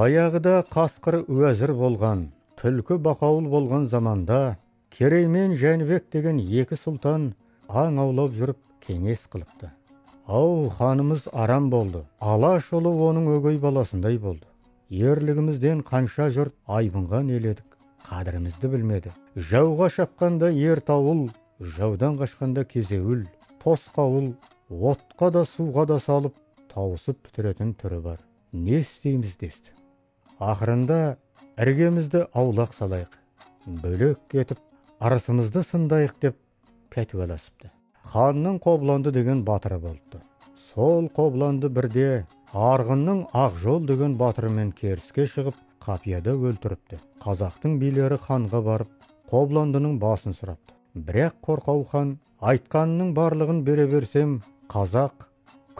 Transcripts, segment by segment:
Баяғыда қасқыр уәзір болған, түлкі бақауыл болған заманда, Керей мен Жәнібек деген екі сұлтан аң аулап жүріп кеңес қылыпты. Ау, ханымыз арам болды, Алаш ұлы оның өгей баласындай болды. Ерлігімізден қанша жұрт айбынған еледік, қадірімізді білмеді. Жауға шапқанда ертауыл, жаудан қашқанда кезеуіл, тосқауыл, отқа да суға да салып, тауысып бітіретін түрі бар. Не істейміз десті. Ақырында іргемізді аулақ салайық, бөлек кетіп, арысымызды сындайық деп пәтуаласыпты. Ханның Қобланды деген батыры болыпты. Сол Қобланды бірде Арғынның Ақжол деген батырымен керіске шығып, қапияда өлтіріпті. Қазақтың билері ханға барып, Қобландының басын сұрапты. Бірақ қорқау хан айтқанының барлығын бере берсем, қазақ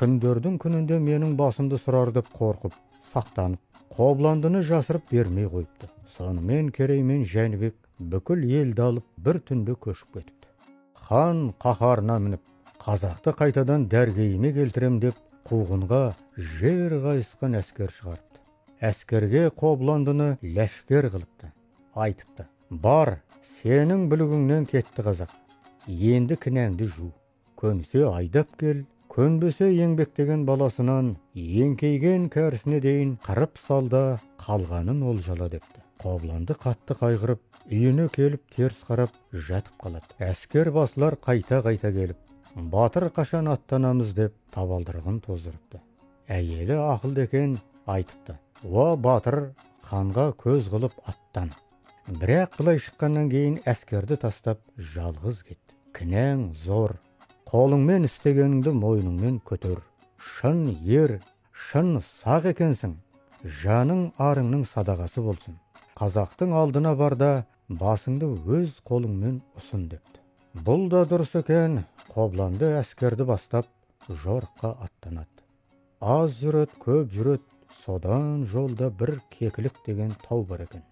күндердің күнінде менің басымды сұрар деп қорқып, сақтанып, Қобландыны жасырып бермей қойыпты. Сонымен Керей мен Жәнібек бүкіл елді алып бір түнде көшіп кетіпті. Хан қаһарына мініп, қазақты қайтадан дәргейіме келтірем деп, қуғынға жер қайысқан әскер шығарыпты. Әскерге Қобландыны ләшкер қылыпты. Айтыпты: бар, сенің бүлігіңнен кетті қазақ. Енді кінәңді жу. Көнсе айдап кел, көнбесе еңбектеген баласынан еңкейген кәрісіне дейін қырып салда, қалғанын олжала депті. Қобланды қатты қайғырып, үйіне келіп теріс қарап жатып қалады. Әскер басылар қайта-қайта келіп, батыр қашан аттанамыз деп табалдырығын тоздырыпты. Әйелі ақылды екен, айтыпты: уа батыр, ханға көз қылып аттан. Бірақ былай шыққаннан кейін әскерді тастап жалғыз кетті. Кінәң зор, қолыңмен істегеніңді мойныңмен көтер. Шын ер, шын сақ екенсің, жаның арыңның садағасы болсын. Қазақтың алдына барда басыңды өз қолыңмен ұсын депті. Бұл да дұрыс екен. Қобланды әскерді бастап жорыққа аттанады. Аз жүрет, көп жүрет, содан жолда бір Кекілік деген тау бар екен.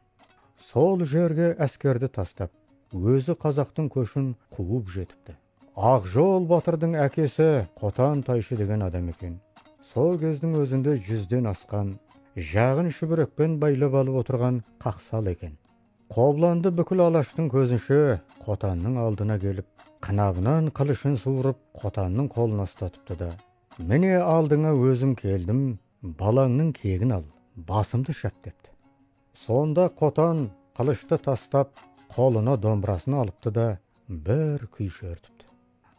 Сол жерге әскерді тастап, өзі қазақтың көшін қуып жетіпті. Ақжол батырдың әкесі Қотан Тайшы деген адам екен. Сол кездің өзінде 100-ден асқан, жағын шүбірекпен байлап алып отырған қақсал екен. Қобланды бүкіл Алаштың көзінше Қотанның алдына келіп, қынабынан қылышын суырып, Қотанның қолына ұстатыпты да: міне алдыңа өзім келдім, балаңның кегін ал, басымды шап депті. Сонда Қотан қылышты тастап, қолына домбырасын алыпты да бір күй шертіпті.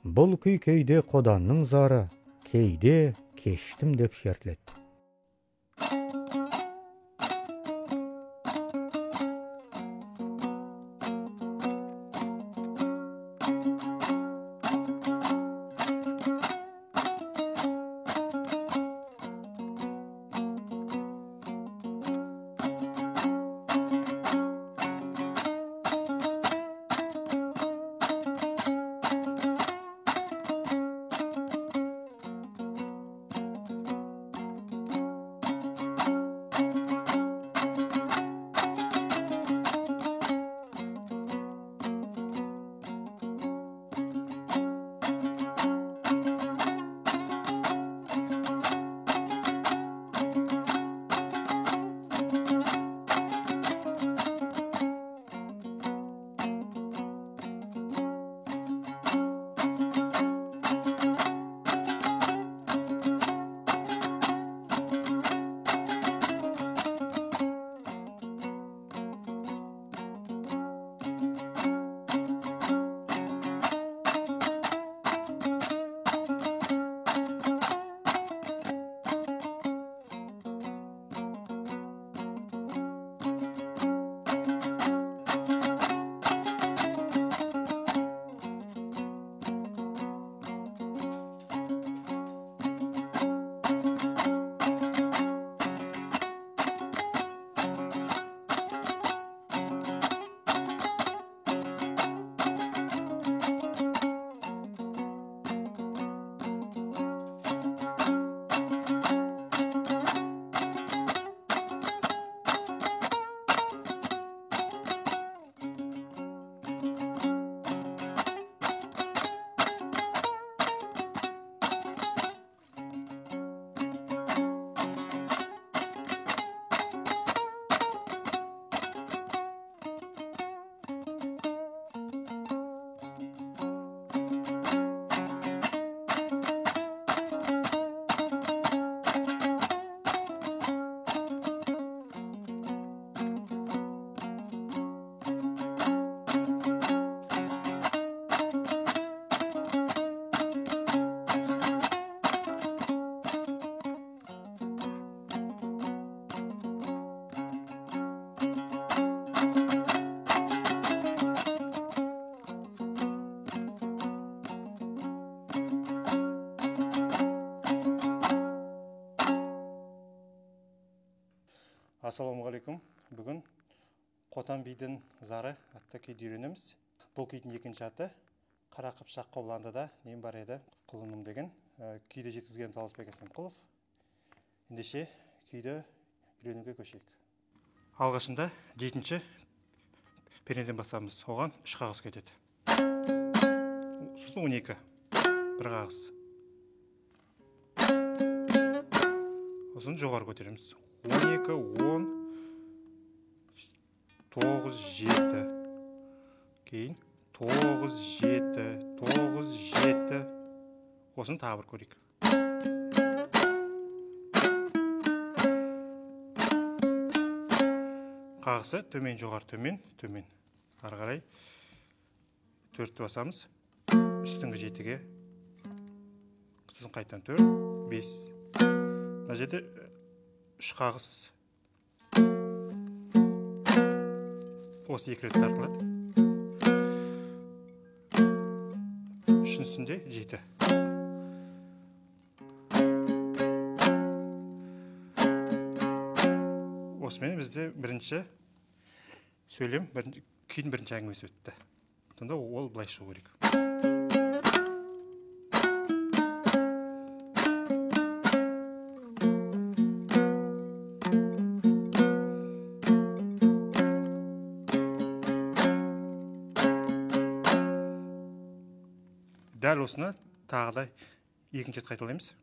Бұл күй кейде Қоданның зары, кейде кештім деп шертіледі. Ассалаумағалейкум. Бүгін Қотан бидің зары атты күйді үйренеміз. Бұл күйдің екінші аты Қара қыпшақ қобыландыда нем бар еді құлыным деген күйді жеткізген Таласбек Әсемқұлов. Ендеше күйді үйренуге көшейік. Алғашында жетінші пернеден басамыз. Оған 3 қағыз кетеді. Сосын 12. бір қағыз. Сосын жоғары көтереміз. 12, 10, 9, 7. Кейін 9, 7, 9, 7. Осын тағы бір көрейік. Қағысы төмен, жоғары, төмен, төмен. Ары қарай 4-ті басамыз. Үстіңгі 7-ге. Сосын қайтадан 4, 5. Мына жерде 3 қағыз. Осы 2 рет тартылады. Үшіншісінде 7. Осымен бізде бірінші сөйлем, күйдің бірінші әңгімесі өтті. Сонда ол былай шығу керек. Дәл осыны тағы да екінші рет қайталаймыз.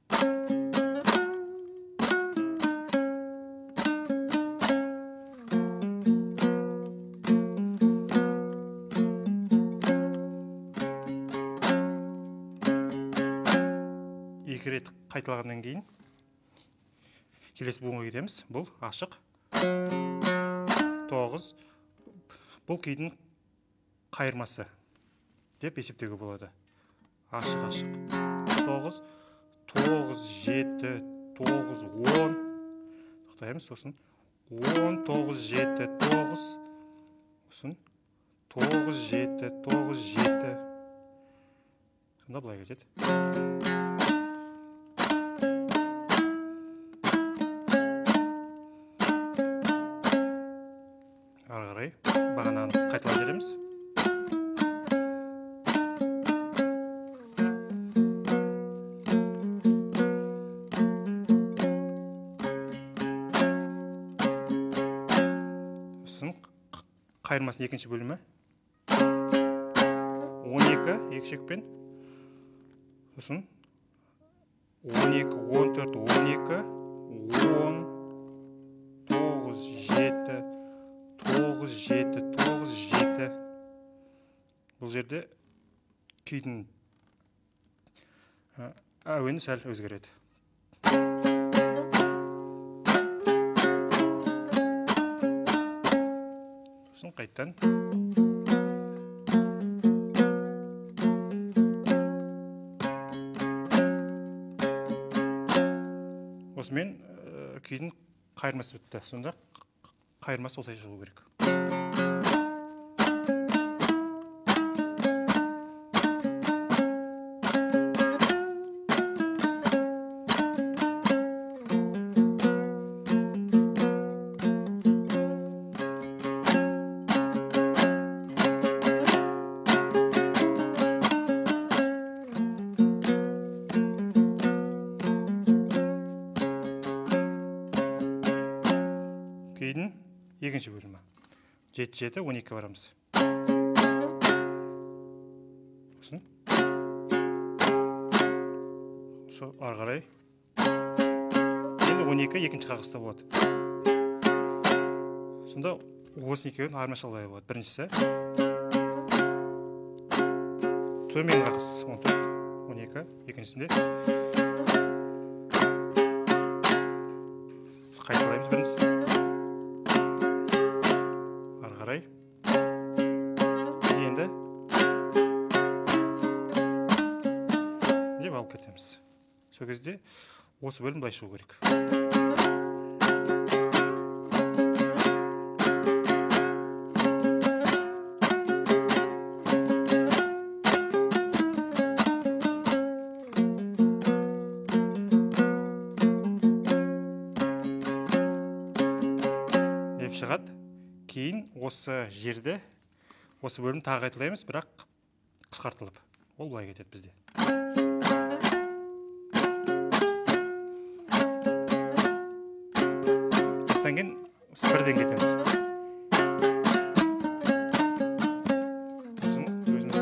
Екі рет қайталағаннан кейін келесі буынға кетеміз. Бұл ашық. 9. Бұл күйдің қайырмасы деп есептеуге болады. Ашық, ашық. 9, 9, 7, 9, 10. Тоқтаймыз, сосын 10, 9, 7, 9. Сосын 9, 7, 9, 7. Сонда былай кетеді. Ары қарай бағананы қайталап береміз. Қайырмасының екінші бөлімі 12 екі шекпен, сосын 12, 14, 12, 10, 9, 7, 9, 7, 9, 7. Бұл жерде күйдің әуені сәл өзгереді. Қайттан. Осымен күйдің қайырмасы өтті. Сонда қайырмасы осылай шығу керек. Kүйдің екінші бөлімі. 7-7, 12 барамыз. Сосын. Сол ары қарай. Енді 12 екінші қағыста болады. Сонда осы екеуін армашалай болады. Біріншісі. Төмен қағыс 14, 12. Екіншісінде. Қайталаймыз біріншісі. Қарай. Енді деп алып кетеміз. Сол кезде осы бөлім былай шығу керек. осы жерде осы бөлім тағайтылаймыз, бірақ қысқартылып. Ол былай кетеді бізде. Осыдан кейін бірден кетеміз. Өзіміздің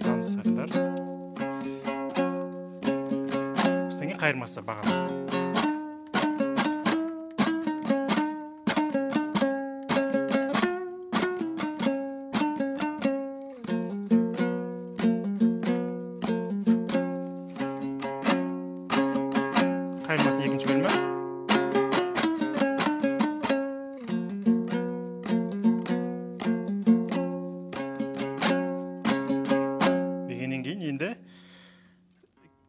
таныстардар. Осыдан кейін қайырмасы бағана. Қайырмасы екінші бөлімі. Дегеннен кейін енді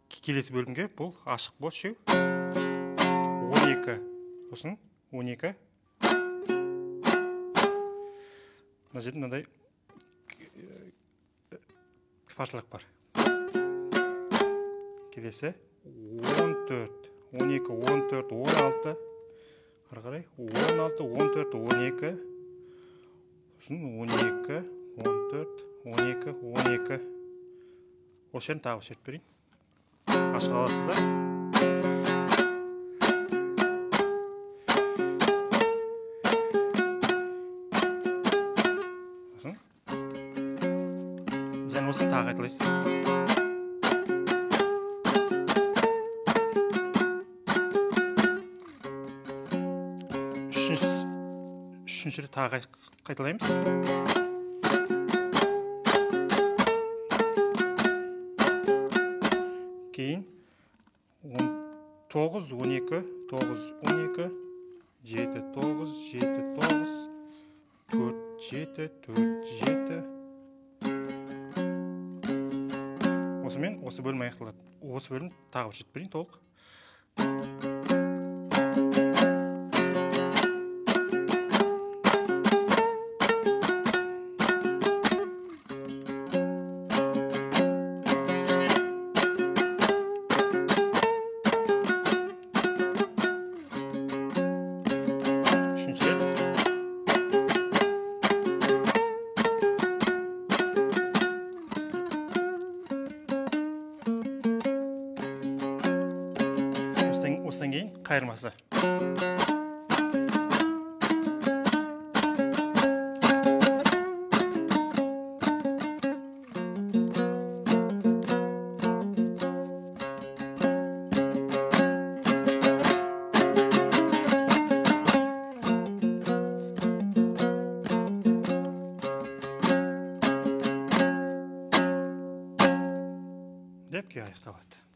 келесі бөлімге бұл ашық бос шеу. 12. Сосын 12. Мына жерде мынандай фашлық бар. Келесі 14. 12, 14, 16, қарай, 16, 14, 12, сосын 12, 14, 12, 12. Осы жерін тағы шерт берейін. Ашық аласы да. Сосын. Және осыны тағы айтылайсыз. Үшінші рет тағы қайталаймыз. Кейін 9, 12, 9, 12, 7, 9, 7, 9, 4, 7, 4, 7. Осымен осы бөлім аяқталады. Осы бөлім тағы бір жетіп берейін толық. Осыдан кейін қайырмасы. Деп аяқталады.